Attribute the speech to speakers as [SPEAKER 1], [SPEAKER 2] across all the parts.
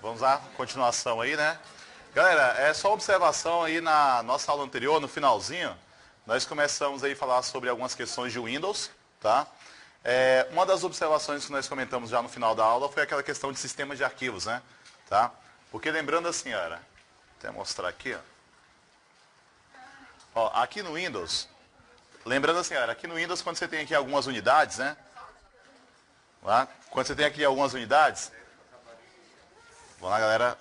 [SPEAKER 1] Vamos lá, continuação aí, né? Galera, é só observação aí na nossa aula anterior, no finalzinho, nós começamos aí a falar sobre algumas questões de Windows, tá? Uma das observações que nós comentamos já no final da aula foi aquela questão de sistemas de arquivos, né? Tá? Porque lembrando assim, olha, vou até mostrar aqui, ó, aqui no Windows, lembrando assim, olha, aqui no Windows quando você tem aqui algumas unidades, né? Lá, quando você tem aqui algumas unidades, vamos lá, galera.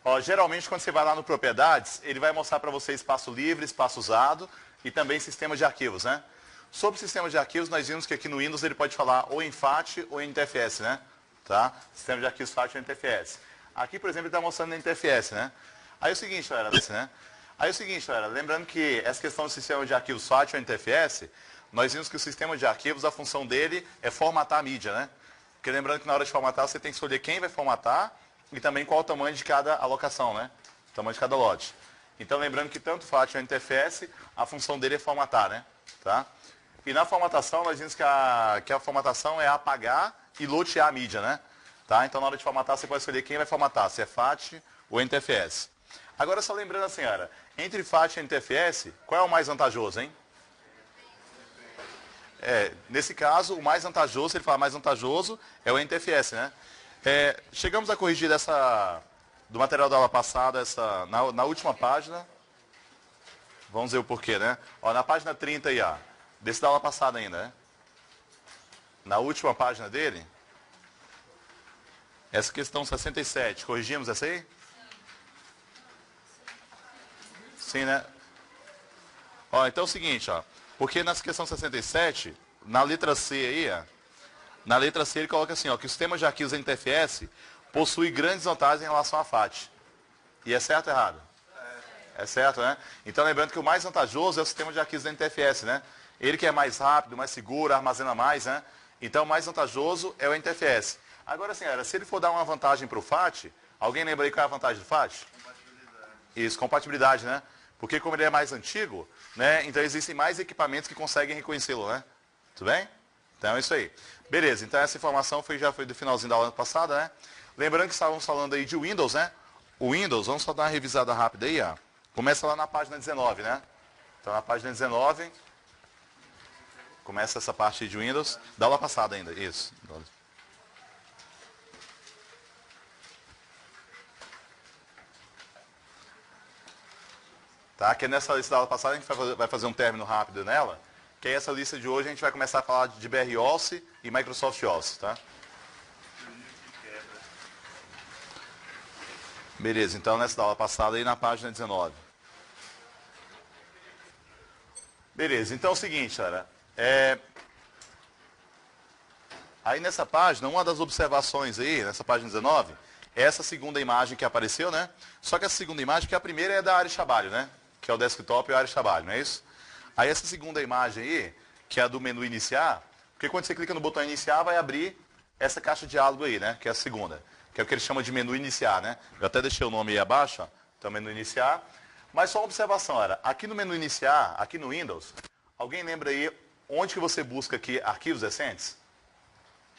[SPEAKER 1] Ó, geralmente quando você vai lá no propriedades, ele vai mostrar para você espaço livre, espaço usado e também sistema de arquivos, né? Sobre o sistema de arquivos, nós vimos que aqui no Windows ele pode falar ou em FAT ou em NTFS, né? Tá? Sistema de arquivos FAT ou NTFS. Aqui, por exemplo, ele está mostrando NTFS, né? Aí é o seguinte, galera, né? Lembrando que essa questão do sistema de arquivos FAT ou NTFS, nós vimos que o sistema de arquivos, a função dele é formatar a mídia, né? Porque lembrando que na hora de formatar, você tem que escolher quem vai formatar e também qual o tamanho de cada alocação, né? O tamanho de cada lote. Então, lembrando que tanto FAT ou NTFS, a função dele é formatar, né? Tá? E na formatação, nós vimos que a formatação é apagar e lotear a mídia, né? Tá? Então, na hora de formatar, você pode escolher quem vai formatar, se é FAT ou NTFS. Agora, só lembrando a senhora, entre FAT e NTFS, qual é o mais vantajoso, hein? Nesse caso, o mais vantajoso, se ele falar mais vantajoso, é o NTFS, né? Chegamos a corrigir do material da aula passada, na última página. Vamos ver o porquê, né? Ó, na página 30 aí, ó. Desse da aula passada ainda, né? Na última página dele, essa questão 67, corrigimos essa aí? Sim, né? Ó, então é o seguinte, ó. Porque nessa questão 67, na letra C aí, ó, na letra C ele coloca assim, ó, que o sistema de arquivos NTFS possui grandes vantagens em relação à FAT. E é certo ou errado? É certo, né? Então lembrando que o mais vantajoso é o sistema de arquivos NTFS, né? Ele que é mais rápido, mais seguro, armazena mais, né? Então o mais vantajoso é o NTFS. Agora, senhora, se ele for dar uma vantagem para o FAT, alguém lembra aí qual é a vantagem do FAT? Compatibilidade. Isso, compatibilidade, né? Porque como ele é mais antigo, né? Então existem mais equipamentos que conseguem reconhecê-lo, né? Tudo bem? Então é isso aí. Beleza, então essa informação já foi do finalzinho da aula passada, né? Lembrando que estávamos falando aí de Windows, né? O Windows, vamos só dar uma revisada rápida aí, ó. Começa lá na página 19, né? Então na página 19, começa essa parte aí de Windows. Da aula passada ainda, isso. Tá? Que nessa lista da aula passada a gente vai fazer um término rápido nela, que é essa lista de hoje a gente vai começar a falar de BR Office e Microsoft Office, tá? Beleza, então nessa da aula passada aí na página 19. Beleza, então é o seguinte, cara. Aí nessa página, uma das observações aí, nessa página 19, é essa segunda imagem que apareceu, né? Só que essa segunda imagem, que a primeira é da área de trabalho, né? Que é o desktop e a área de trabalho, não é isso? Aí essa segunda imagem aí, que é a do menu iniciar, porque quando você clica no botão iniciar, vai abrir essa caixa de diálogo aí, né? Que é a segunda, que é o que ele chama de menu iniciar, né? Eu até deixei o nome aí abaixo, ó. Então menu iniciar. Mas só uma observação, olha, aqui no menu iniciar, aqui no Windows, alguém lembra aí onde que você busca aqui arquivos recentes?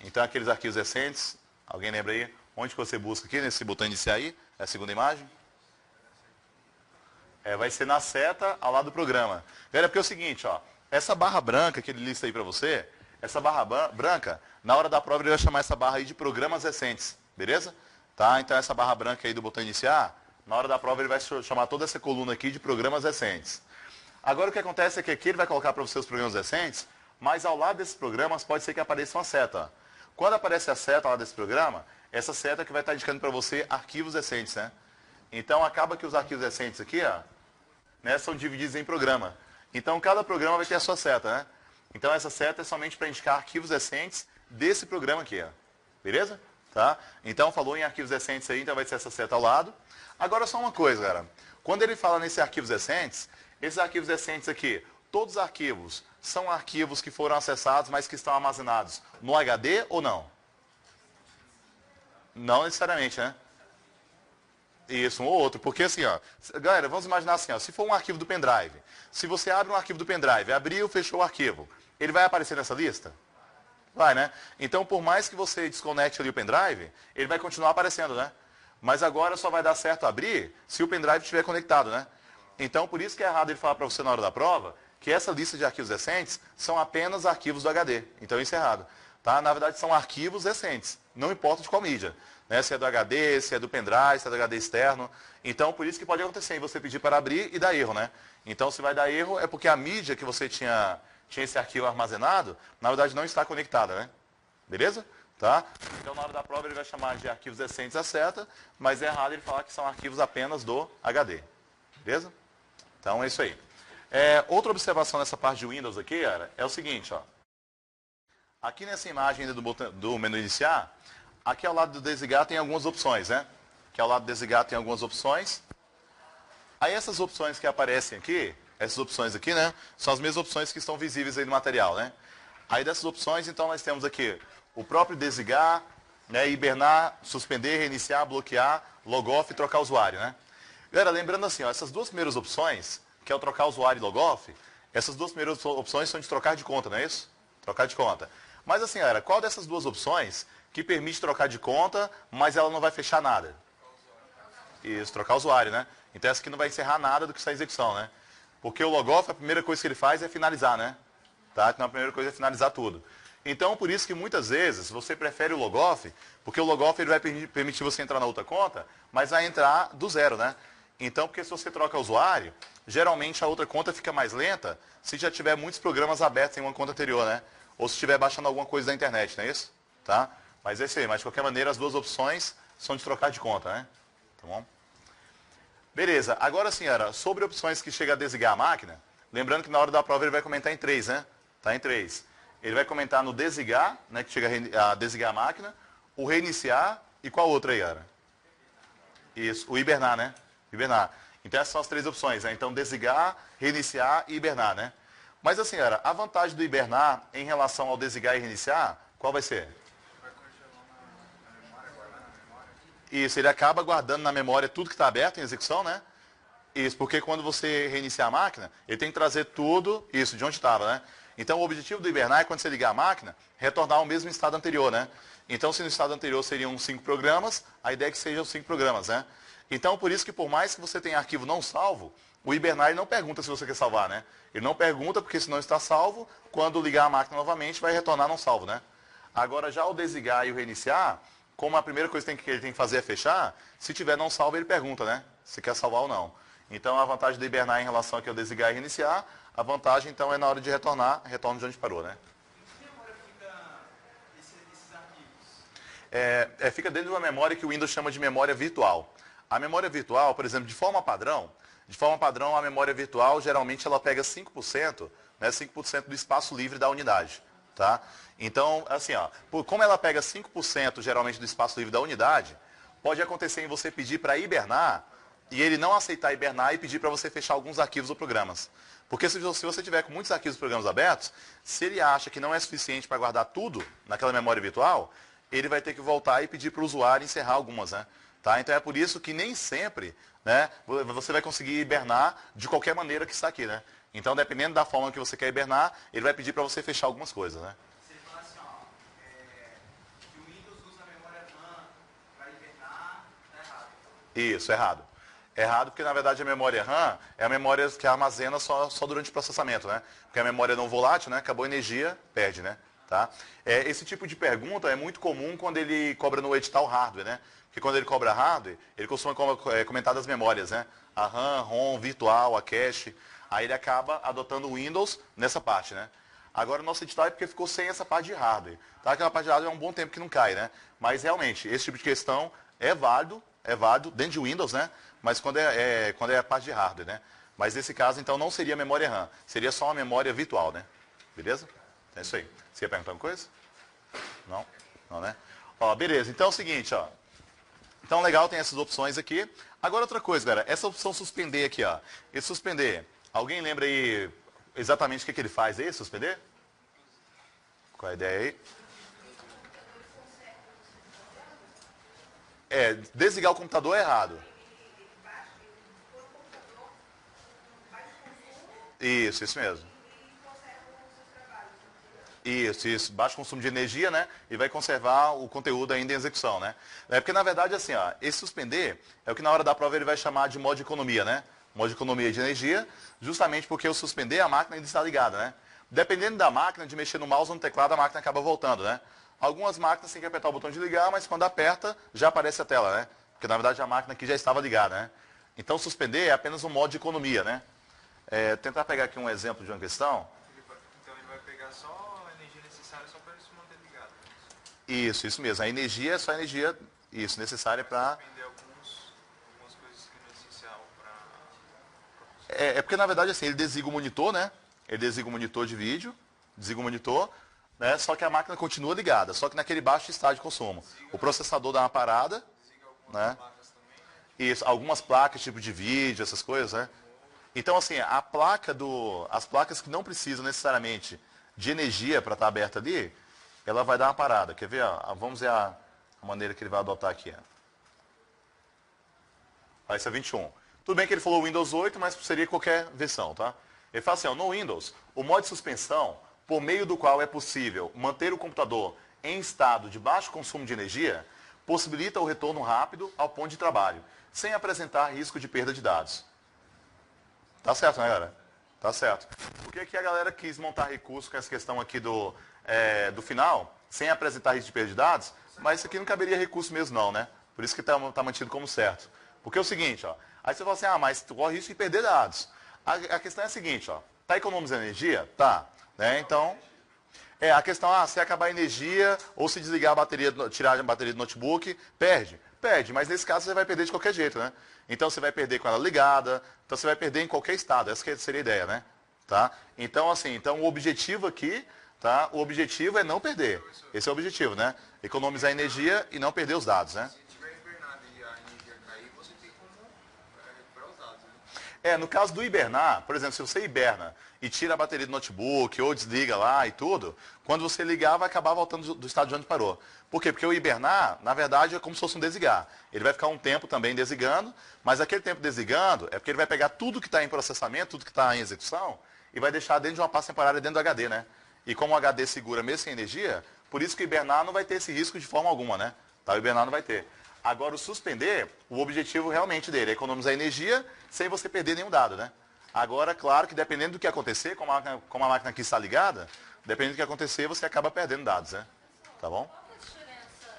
[SPEAKER 1] Então aqueles arquivos recentes, alguém lembra aí onde que você busca aqui nesse botão iniciar aí? É a segunda imagem? Vai ser na seta ao lado do programa. Galera, porque é o seguinte, ó, essa barra branca que ele lista aí para você, essa barra branca, na hora da prova ele vai chamar essa barra aí de programas recentes, beleza? Tá? Então essa barra branca aí do botão iniciar, na hora da prova ele vai chamar toda essa coluna aqui de programas recentes. Agora o que acontece é que aqui ele vai colocar para você os programas recentes, mas ao lado desses programas pode ser que apareça uma seta. Ó. Quando aparece a seta lá desse programa, essa seta que vai estar indicando para você arquivos recentes, né? Então acaba que os arquivos recentes aqui, ó, né, são divididos em programa. Então cada programa vai ter a sua seta, né? Então essa seta é somente para indicar arquivos recentes desse programa aqui, ó. Beleza? Tá? Então falou em arquivos recentes aí, então vai ser essa seta ao lado. Agora só uma coisa, galera. Quando ele fala nesses arquivos recentes, esses arquivos recentes aqui, todos os arquivos são arquivos que foram acessados, mas que estão armazenados no HD ou não? Não necessariamente, né? Isso, um ou outro. Porque assim, ó, galera, vamos imaginar assim, ó, se for um arquivo do pendrive, se você abre um arquivo do pendrive, abriu, fechou o arquivo, ele vai aparecer nessa lista? Vai, né? Então, por mais que você desconecte ali o pendrive, ele vai continuar aparecendo, né? Mas agora só vai dar certo abrir se o pendrive estiver conectado, né? Então, por isso que é errado ele falar para você na hora da prova que essa lista de arquivos recentes são apenas arquivos do HD. Então, isso é errado. Tá? Na verdade, são arquivos recentes. Não importa de qual mídia. Né? Se é do HD, se é do pendrive, se é do HD externo. Então, por isso que pode acontecer em você pedir para abrir e dar erro, né? Então, se vai dar erro, é porque a mídia que você tinha esse arquivo armazenado, na verdade não está conectada, né? Beleza? Tá? Então, na hora da prova, ele vai chamar de arquivos recentes a seta, mas é errado ele falar que são arquivos apenas do HD. Beleza? Então, é isso aí. Outra observação nessa parte de Windows aqui, cara, é o seguinte, ó. Aqui nessa imagem do menu iniciar, aqui ao lado do desligar tem algumas opções, né? Aqui ao lado do desligar tem algumas opções. Aí essas opções que aparecem aqui, essas opções aqui, né? São as mesmas opções que estão visíveis aí no material, né? Aí dessas opções, então, nós temos aqui o próprio desligar, né? Hibernar, suspender, reiniciar, bloquear, logoff e trocar usuário, né? Galera, lembrando assim, ó, essas duas primeiras opções, que é o trocar usuário e logoff, essas duas primeiras opções são de trocar de conta, não é isso? Trocar de conta. Mas assim, galera, qual dessas duas opções que permite trocar de conta, mas ela não vai fechar nada? Isso, trocar usuário, né? Então essa aqui não vai encerrar nada do que está em execução, né? Porque o logoff, a primeira coisa que ele faz é finalizar, né? Tá? Então a primeira coisa é finalizar tudo. Então, por isso que muitas vezes você prefere o logoff, porque o logoff ele vai permitir você entrar na outra conta, mas vai entrar do zero, né? Então, porque se você troca usuário, geralmente a outra conta fica mais lenta se já tiver muitos programas abertos em uma conta anterior, né? Ou se estiver baixando alguma coisa da internet, não é isso? Tá? Mas é isso aí. Mas, de qualquer maneira, as duas opções são de trocar de conta, né? Tá bom? Beleza. Agora, senhora, sobre opções que chega a desligar a máquina, lembrando que na hora da prova ele vai comentar em 3, né? Tá em 3. Ele vai comentar no desligar, né, que chega a desligar a máquina, o reiniciar e qual outra aí, Ara? Isso, o hibernar, né? Hibernar. Então essas são as 3 opções, né? Então desligar, reiniciar e hibernar, né? Mas assim, Ara, a vantagem do hibernar em relação ao desligar e reiniciar, qual vai ser? Isso, ele acaba guardando na memória tudo que está aberto em execução, né? Isso, porque quando você reiniciar a máquina, ele tem que trazer tudo, isso, de onde estava, né? Então, o objetivo do hibernar é, quando você ligar a máquina, retornar ao mesmo estado anterior, né? Então, se no estado anterior seriam 5 programas, a ideia é que sejam 5 programas, né? Então, por isso que, por mais que você tenha arquivo não salvo, o hibernar ele não pergunta se você quer salvar, né? Ele não pergunta, porque se não está salvo, quando ligar a máquina novamente, vai retornar não salvo, né? Agora, já o desligar e o reiniciar, como a primeira coisa que ele tem que fazer é fechar, se tiver não salvo, ele pergunta, né? Se quer salvar ou não. Então, a vantagem do hibernar em relação aqui ao desligar e reiniciar, a vantagem, então, é na hora de retornar, retorno de onde parou, né?
[SPEAKER 2] Que memória fica esses arquivos?
[SPEAKER 1] Fica dentro de uma memória que o Windows chama de memória virtual. A memória virtual, por exemplo, de forma padrão, a memória virtual, geralmente, ela pega 5%, né, 5% do espaço livre da unidade. Tá? Então, assim, ó, como ela pega 5% geralmente do espaço livre da unidade, pode acontecer em você pedir para hibernar e ele não aceitar hibernar e pedir para você fechar alguns arquivos ou programas. Porque se você tiver com muitos arquivos e programas abertos, se ele acha que não é suficiente para guardar tudo naquela memória virtual, ele vai ter que voltar e pedir para o usuário encerrar algumas, né? Tá? Então é por isso que nem sempre, né, você vai conseguir hibernar de qualquer maneira que está aqui, né? Então, dependendo da forma que você quer hibernar, ele vai pedir para você fechar algumas coisas, né?
[SPEAKER 2] Você fala assim, ó, que o Windows usa a memória RAM para hibernar, tá errado.
[SPEAKER 1] Isso, errado. Errado porque, na verdade, a memória RAM é a memória que armazena só durante o processamento, né? Porque a memória não volátil, né? Acabou a energia, perde, né? Tá? Esse tipo de pergunta é muito comum quando ele cobra no edital hardware, né? Porque quando ele cobra hardware, ele costuma comentar das memórias, né? A RAM, ROM, virtual, a cache. Aí ele acaba adotando o Windows nessa parte, né? Agora o nosso edital é porque ficou sem essa parte de hardware. Tá? Aquela parte de hardware é um bom tempo que não cai, né? Mas realmente, esse tipo de questão é válido dentro de Windows, né? Mas quando é a parte de hardware, né? Mas nesse caso, então, não seria memória RAM, seria só uma memória virtual, né? Beleza? É isso aí. Você ia perguntar alguma coisa? Não? Não, né? Ó, beleza. Então é o seguinte, ó. Então, legal, tem essas opções aqui. Agora, outra coisa, galera. Essa opção suspender aqui, ó. Esse suspender, alguém lembra aí exatamente o que ele faz aí, suspender? Qual a ideia aí? Desligar o computador é errado. Isso mesmo. Isso, baixo consumo de energia, né? E vai conservar o conteúdo ainda em execução, né? É porque, na verdade, assim, ó, esse suspender é o que na hora da prova ele vai chamar de modo de economia, né? Modo de economia de energia, justamente porque o suspender a máquina ainda está ligada, né? Dependendo da máquina, de mexer no mouse ou no teclado, a máquina acaba voltando, né? Algumas máquinas tem que apertar o botão de ligar, mas quando aperta, já aparece a tela, né? Porque, na verdade, a máquina aqui já estava ligada, né? Então, suspender é apenas um modo de economia, né? Tentar pegar aqui um exemplo de uma questão.
[SPEAKER 2] Então ele vai pegar só a energia necessária só para ele se manter ligado.
[SPEAKER 1] Isso mesmo. A energia é só a energia necessária para...
[SPEAKER 2] Suspender algumas coisas que não é essencial para...
[SPEAKER 1] É porque, na verdade, assim, ele desliga o monitor, né? Ele desliga o monitor de vídeo, desliga o monitor, né? Só que a máquina continua ligada, só que naquele baixo estágio de consumo. O processador dá uma parada, né?
[SPEAKER 2] Placas também, né?
[SPEAKER 1] Isso, algumas placas, tipo de vídeo, essas coisas, né? Então, assim, as placas que não precisam necessariamente de energia para estar aberta ali, ela vai dar uma parada. Quer ver? Ó? Vamos ver a maneira que ele vai adotar aqui. Ó. Esse é 21. Tudo bem que ele falou Windows 8, mas seria qualquer versão, tá? Ele fala assim, ó, no Windows, o modo de suspensão, por meio do qual é possível manter o computador em estado de baixo consumo de energia, possibilita o retorno rápido ao ponto de trabalho, sem apresentar risco de perda de dados. Tá certo, né, galera? Tá certo. Porque aqui a galera quis montar recurso com essa questão aqui do final, sem apresentar risco de perda de dados, mas isso aqui não caberia recurso mesmo não, né? Por isso que tá mantido como certo. Porque é o seguinte, ó, aí você fala assim, mas tu corre risco de perder dados. A questão é a seguinte, ó, tá economizando energia? Tá. Né? Então, a questão, se acabar a energia ou se desligar a bateria, tirar a bateria do notebook, perde. Perde, mas nesse caso você vai perder de qualquer jeito, né? Então você vai perder com ela ligada, então você vai perder em qualquer estado, essa que seria a ideia, né? Tá? Então, assim, o objetivo aqui, tá? O objetivo é não perder. Esse é o objetivo, né? Economizar energia e não perder os dados, né?
[SPEAKER 2] Se tiver hibernado e a energia cair, você tem como recuperar os dados, né?
[SPEAKER 1] No caso do hibernar, por exemplo, se você hiberna e tira a bateria do notebook ou desliga lá e tudo, quando você ligar vai acabar voltando do estado de onde parou. Por quê? Porque o hibernar, na verdade, é como se fosse um desligar. Ele vai ficar um tempo também desligando, mas aquele tempo desligando é porque ele vai pegar tudo que está em processamento, tudo que está em execução, e vai deixar dentro de uma pasta temporária dentro do HD, né? E como o HD segura mesmo sem energia, por isso que o hibernar não vai ter esse risco de forma alguma, né? Tá? O hibernar não vai ter. Agora, o suspender, o objetivo realmente dele é economizar energia sem você perder nenhum dado, né? Agora, claro que dependendo do que acontecer, como a máquina aqui está ligada, dependendo do que acontecer, você acaba perdendo dados, né? Tá bom?
[SPEAKER 3] Qual que é a diferença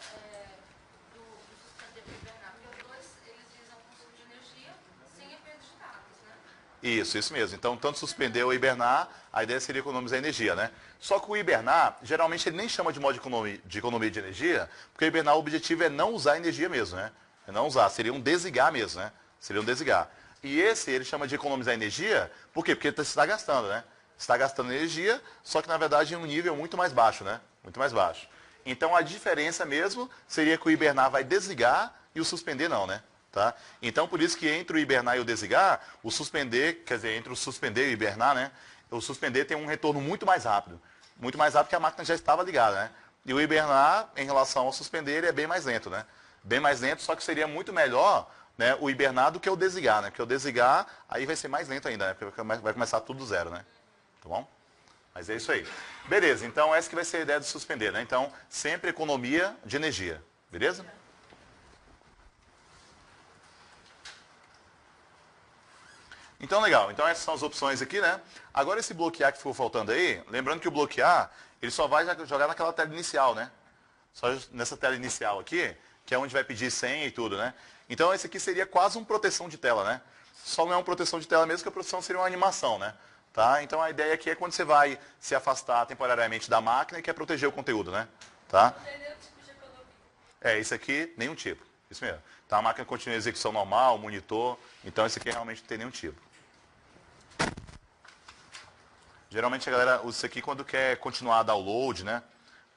[SPEAKER 3] do suspender para hibernar? Porque os dois, eles visam o consumo de energia sem a perda de dados, né?
[SPEAKER 1] Isso mesmo. Então, tanto suspender ou hibernar, a ideia seria economizar energia, né? Só que o hibernar, geralmente ele nem chama de modo de economia de energia, porque o hibernar, o objetivo é não usar energia mesmo, né? É não usar, seria um desligar mesmo, né? Seria um desligar. E esse ele chama de economizar energia, por quê? Porque você está gastando, né? Você está gastando energia, só que na verdade em um nível muito mais baixo, né? Muito mais baixo. Então a diferença mesmo seria que o hibernar vai desligar e o suspender não, né? Tá? Então por isso que entre o hibernar e o desligar, o suspender, quer dizer, entre o suspender e o hibernar, né? O suspender tem um retorno muito mais rápido. Muito mais rápido porque a máquina já estava ligada, né? E o hibernar, em relação ao suspender, ele é bem mais lento, né? Bem mais lento, só que seria muito melhor, né, o hibernar do que o desligar, né? Porque o desligar, aí vai ser mais lento ainda, né? Porque vai começar tudo do zero, né? Tá bom? Mas é isso aí. Beleza, então essa que vai ser a ideia de suspender, né? Então, sempre economia de energia. Beleza? Então, legal. Então, essas são as opções aqui, né? Agora, esse bloquear que ficou faltando aí, lembrando que o bloquear, ele só vai jogar naquela tela inicial, né? Só nessa tela inicial aqui, que é onde vai pedir senha e tudo, né? Então, esse aqui seria quase uma proteção de tela, né? Só não é uma proteção de tela mesmo, que a proteção seria uma animação, né? Tá? Então, a ideia aqui é quando você vai se afastar temporariamente da máquina e quer proteger o conteúdo, né? Tá?
[SPEAKER 3] Não tem nenhum tipo de economia.
[SPEAKER 1] Isso aqui, nenhum tipo. Isso mesmo. Então, a máquina continua em execução normal, monitor. Então, esse aqui realmente não tem nenhum tipo. Geralmente, a galera usa isso aqui quando quer continuar a download, né?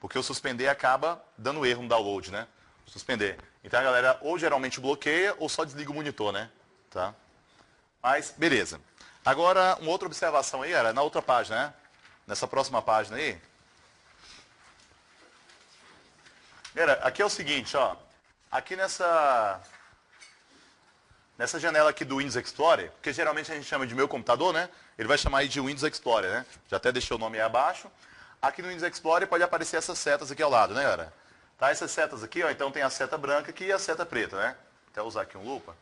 [SPEAKER 1] Porque o suspender acaba dando erro no download, né? Suspender. Então, a galera ou geralmente bloqueia ou só desliga o monitor, né? Tá? Mas, beleza. Agora, uma outra observação aí, era na outra página, né? Nessa próxima página aí. Galera, aqui é o seguinte, ó. Aqui nessa janela aqui do Windows Explorer, porque geralmente a gente chama de meu computador, né? Ele vai chamar aí de Windows Explorer, né? Já até deixei o nome aí abaixo. aqui no Windows Explorer pode aparecer essas setas aqui ao lado, né, galera? Tá, essas setas aqui, ó, então tem a seta branca aqui e a seta preta, né? Até usar aqui um lupa.